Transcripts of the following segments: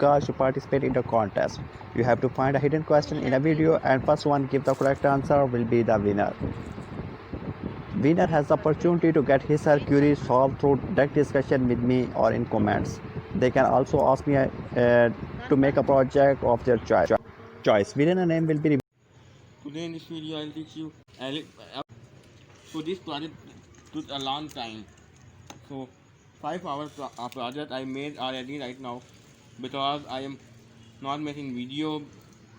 guys to participate in the contest. You have to find a hidden question in a video and first one give the correct answer will be the winner. Winner has the opportunity to get his or queries solved through direct discussion with me or in comments. They can also ask me to make a project of their choice. Winner name will be. Today in this video I'll teach you so this project took a long time. So 5 hours project I made already right now because I am not making video.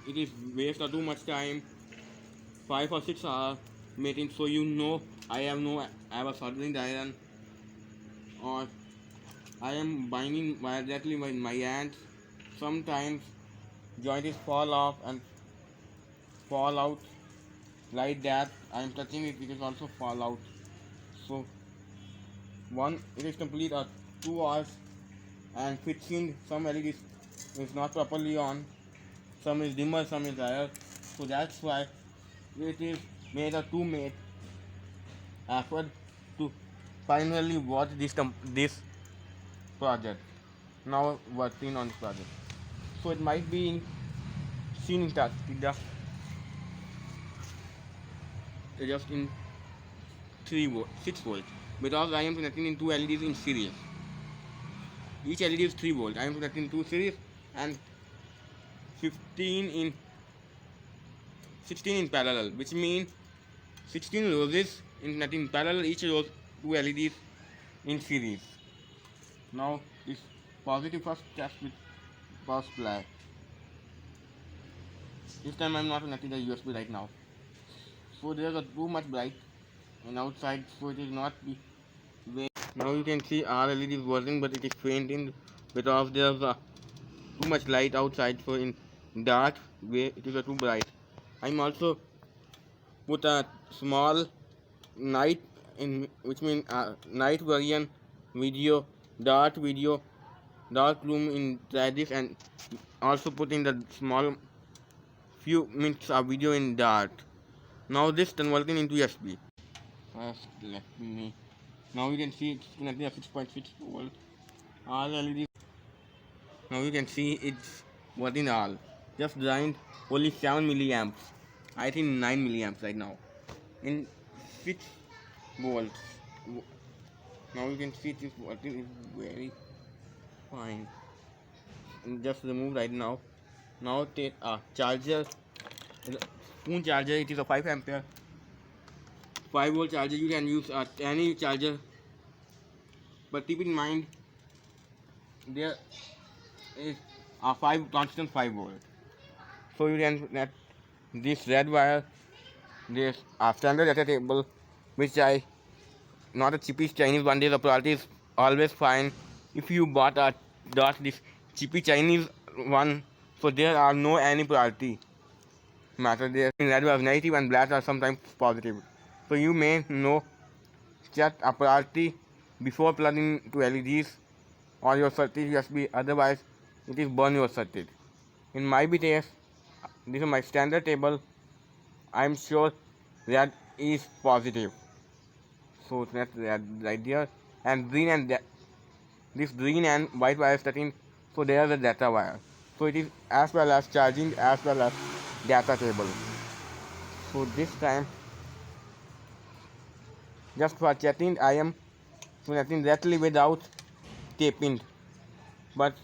It is waste of too much time. 5 or 6 hours making, so you know I have a soldering iron, or I am binding directly with my hands. Sometimes joints fall off and fall out like that. I am touching it, it is also fall out. So one, it is complete 2 hours and fixing some LEDs is not properly on. Some is dimmer, some is higher. So that's why it is made a 2 minute effort to finally watch this project. Now working on this project. So it might be seen in that just in 6 volts, because I am connecting in two LEDs in series. Each LED is 3 volt. I am connecting two series and 15 in 16 in parallel, which means 16 roses in parallel, each rose 2 LEDs in series. Now this positive first test with power supply. This time I am not connecting the USB right now. So there is too much bright and outside, so it is not be way. Now you can see our LED is working, but it is fainting because there is too much light outside. So in dark way it is too bright. I'm also put a small night in, which means night version video, dark room inside this, and also put in the small few minutes of video in dark. Now this converting into USB. First let me, now you can see it's connecting a 6.6 volt all LED. Now you can see it's working all. Just drained only 7 milliamps. I think 9 milliamps right now. In 6 volts. Now you can see it is working, is very fine. And just remove right now. Now take a charger, phone charger. It is a 5 ampere 5 volt charger. You can use any charger, but keep in mind there is a 5 volt. So you can net this red wire. This standard data table, which I not a cheapest Chinese one. Day the quality is always fine. If you bought a this cheapy Chinese one, so there are no any priority matter there. Red was negative and black are sometimes positive. So you may know set a priority before plugging to LEDs or your circuit USB. Otherwise, it is burn your circuit. In my case, this is my standard table. I am sure that is positive. So that's right there. And green and this green and white wire setting. So there is a data wire. So it is as well as charging as well as data cable. So this time, just for chatting, I am connecting directly without taping. But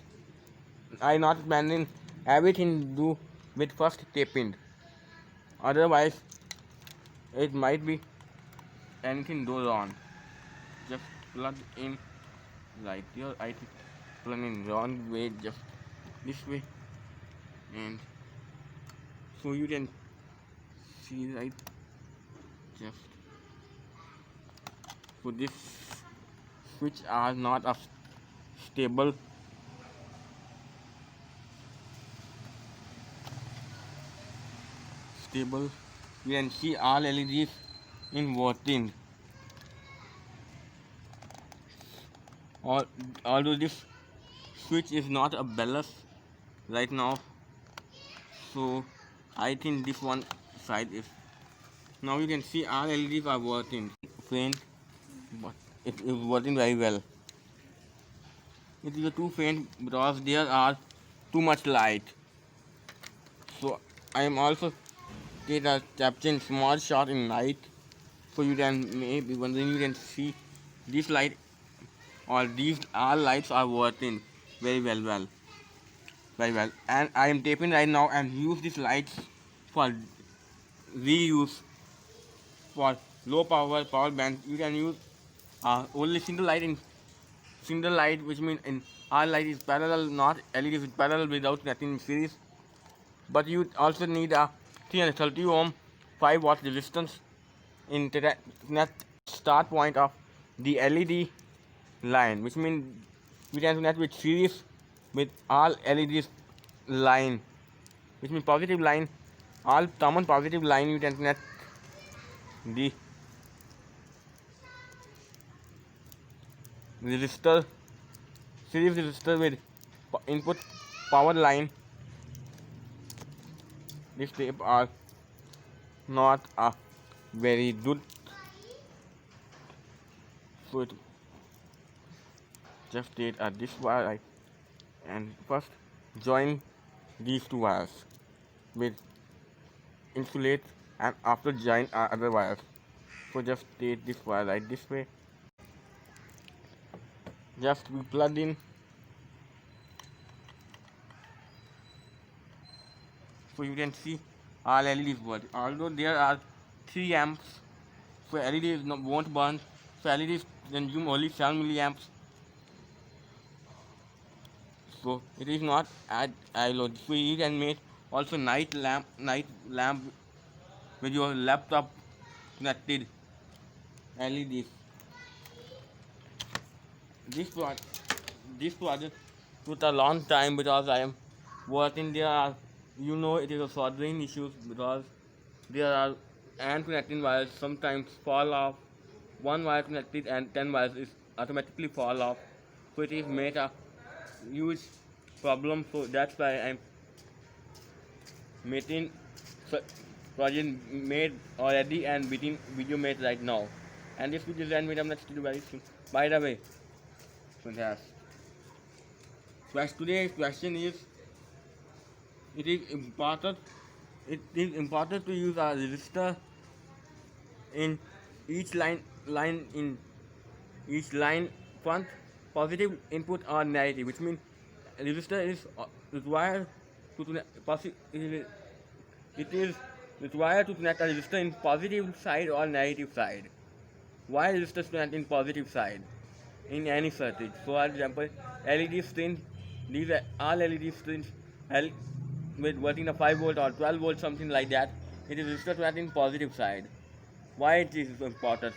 I not planning everything do with first taping. Otherwise, it might be anything goes wrong. Just plug in right here. I think plug in wrong way, just this way, and so you can see right. Just so this switch are not a stable. You can see all LEDs in working. Although this switch is not a balance right now, so I think this one side is. Now you can see all LEDs are working. Faint, but it is working very well. It is too faint because there are too much light. So I am also take a captain small shot in night, so you can maybe when you can see this light or these all lights are working very well. And I am taping right now and use these lights for reuse for low power bands. You can use only single light, which means in our light is parallel, not LED is parallel without nothing in series. But you also need a 330 ohm 5 watt resistance in net start point of the LED line, which means we can connect with series with all LEDs line, which means positive line, all common positive line you can connect the resistor, series resistor with input power line. This tape are not a very good, so it just take this wire right, and first join these two wires with insulate, and after join other wires. So just take this wire right this way, just be plugged in. So you can see all LEDs work. Although there are 3 amps, so LEDs won't burn. So LEDs consume only 7 milliamps. So it is not at load. So you can make also night lamp with your laptop connected LEDs. This project took a long time because I am working there. It is a soldering issues because there are and connecting wires sometimes fall off. One wire connected and 10 wires is automatically fall off. So it is make a huge problem. So that's why I'm making project made already and video made right now. And this video is made up next video very soon. By the way, fantastic. So today's question is, it is important to use a resistor in each line in each line front, positive input or negative, which means resistor is required to it is required to connect a resistor in positive side or negative side. Why resistors connect in positive side in any circuit? So, for example, LED strings, these are all LED strings with working a 5 volt or 12 volt, something like that. It is resistor connect in positive side. Why it is important?